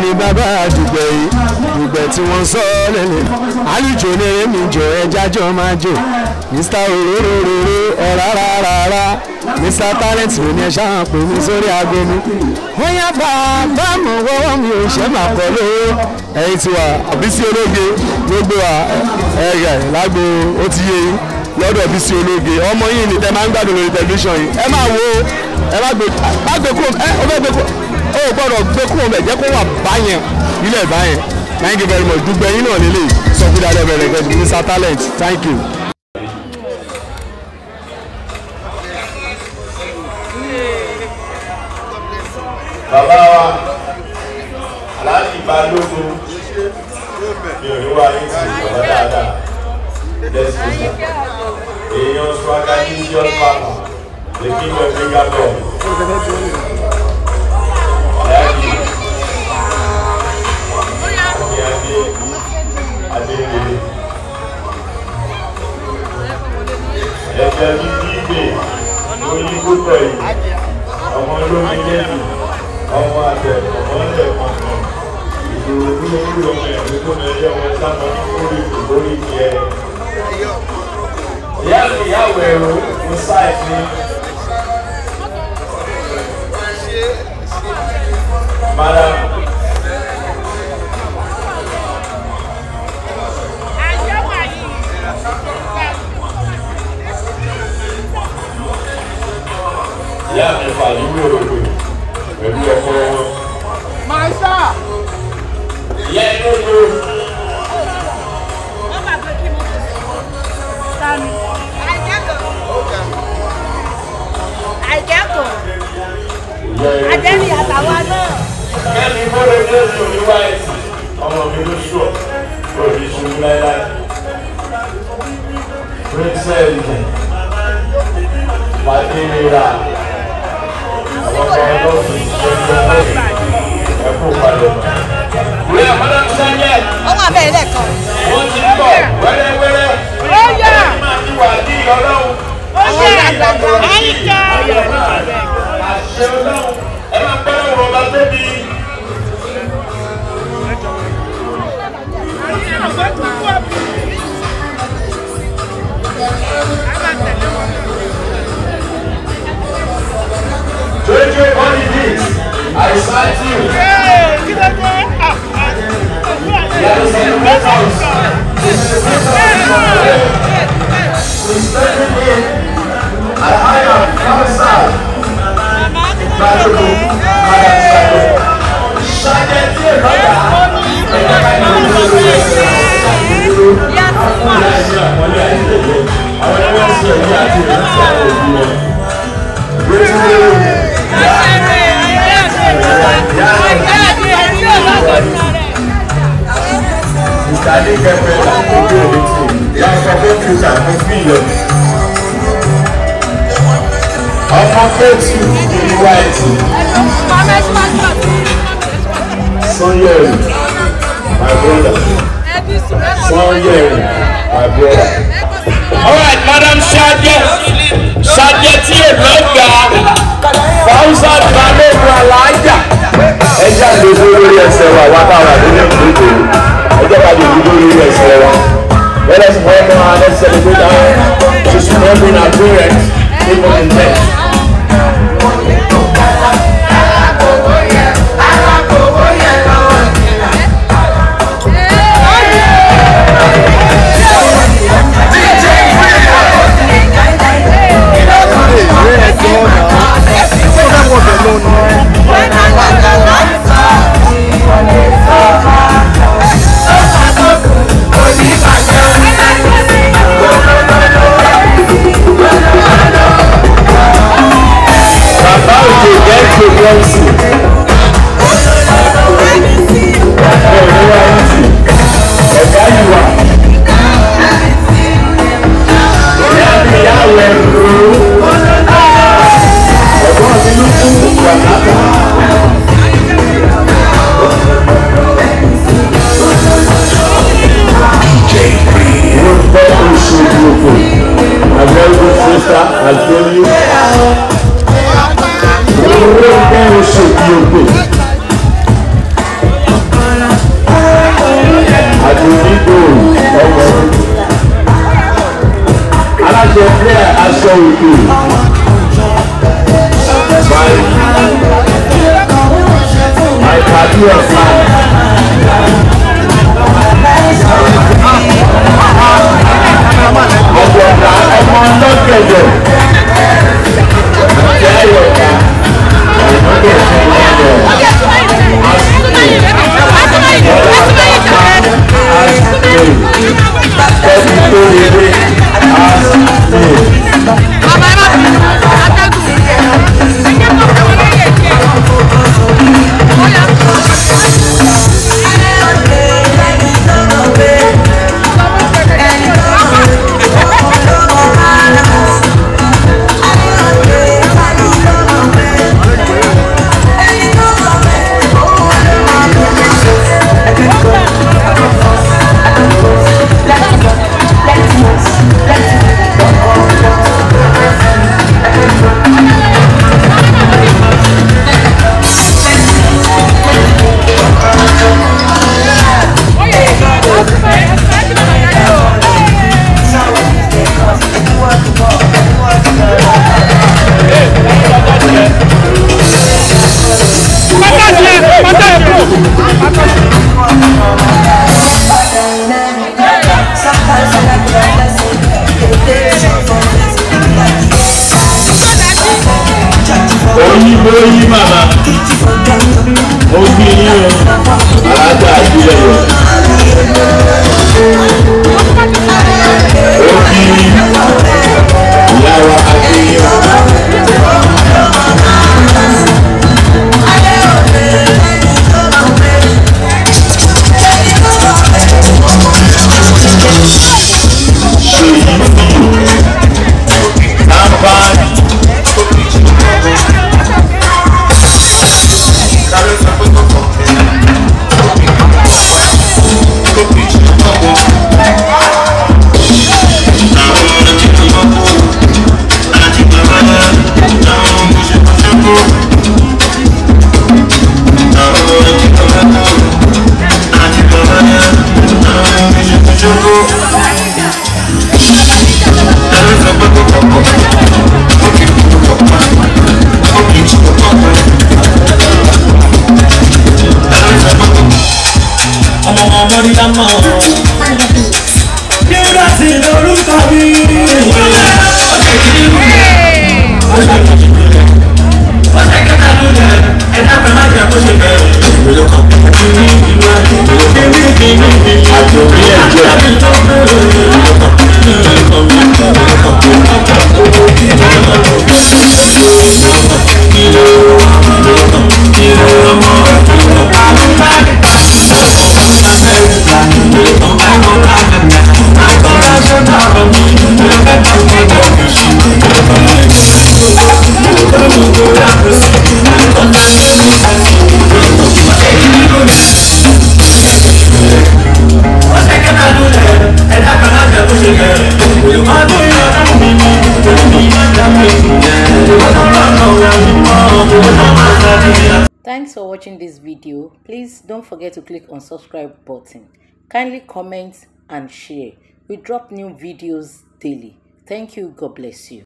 ni bàbá dùgbẹ̀ yìí dùgbẹ̀ tí wọ́n sọ lẹ́lẹ̀ àlùjò ní èmi jọ ẹja jọ máa jò Mr. Òróróróró ọ̀rárárárá Mr. Talent ò ní ẹ ṣáà pè mí sórí aago mi wọ́n yá bàbá mọ̀ wọ́wọ́ mi ò ṣe máa kọ́ lówó ẹ̀yin tí wà Bisi ológe gbogbo wa ẹ̀yà lágbo ó ti yé yín lọ́dọ̀ Bisi ológe ọmọ yìí ni tẹ máa ń gbádùn lórí tẹlifíṣàn yìí ẹ máa wo ẹ má gbé kúrò ẹ ọ fẹ́ gbé kúrò ó gbọ́dọ̀ gbé kúrò bẹ̀ jẹ́ kó wà báyẹn ilẹ̀ báyẹn thank you very much dùgbẹ́ yín náà lélẹ̀ sọ fún dáadáa bẹ̀rẹ̀ gẹ̀ẹ́dì Mr. Talent thank you. bàbá wa aláàjì balógun mi ò ní wá ní ti bàbá dáadáa lẹ́sìn ìgbà èèyàn swaga ní yọ pàmò lè kí lọ sí gábọ̀ aláàjì adéèrè ẹ̀jẹ̀ bíbí ìgbè lórí púpọ̀ yìí ọmọ olómi lẹ́nu ọmọ àgbẹ̀ ọmọ ọ̀lẹ̀ kọ̀ọ̀kan ìṣòro tí ó ń lò ọmọ ẹ̀mí tó mẹ́jọ wọn sábà ní kórè ìgbórí tiẹ̀. ìyá mi ìyàwó ẹ̀rọ ní sáìtì madam ìyá mi fàyè wúrò pẹ̀lú ọkọ wọn. Maisa! Ìyá ẹ̀ ló lò. Wọ́n bá gbé kí mo tó sọ. Sani. Àìjẹ́kọ̀ọ́. Adẹ́rì àtàwa náà. Kẹ́mi bọ́lá Jésù ní wáìtì. Ọmọ mi ló ṣùọ̀. Lórí ìṣubú láíláí. Princess Naira. Àwọn ọmọ ọlọ́sìn ṣe ń gbọ́ ẹ̀kú palẹ̀. Wíwá Madam Saje. Ọwọ́ abẹ́rẹ́ lẹ́ẹ̀kan. Wọ́n ti ń bọ̀ wẹ́rẹ́wẹ́rẹ́. Ó yà. Wọ́n máa ti wà ní ọlọ́run. Ó yà àgbàgbà. Àyíká. Àṣẹ ọlọ́run. Ẹ máa gbọ́dọ̀ wọ̀ bá tóbi. Jojo body beats. I sight you. She's stepping in. I am outside. Ọmọ kẹ́tù ní wáìtì. Sanyeri, my brother. Sanyeri, my brother. All right, Madam Saje. Saje tí o lọ́gà. Fausa Balógun Alájà. Ẹ jáde lórí ẹsẹ̀ wa, wá táwa nínú ìdíje. Ẹ jẹ́ ká lè dúró lórí ẹsẹ̀ wa. Let us welcome our next celebrant to celebrate our parents, people in death. your side. Àjọ̀dá ọmọ ọlọ́gẹ̀dẹ̀. Ìyá Yorùbá. Ọ̀gẹ̀dẹ̀ Oyi mama, ogi ni o, alaja àjílẹ̀ yọ. Ogi ìyá wa akéyọ. Thanks for watching this video. Please don't forget to click on subscribe button. Kindly comment and share. We drop new videos daily. Thank you. God bless you.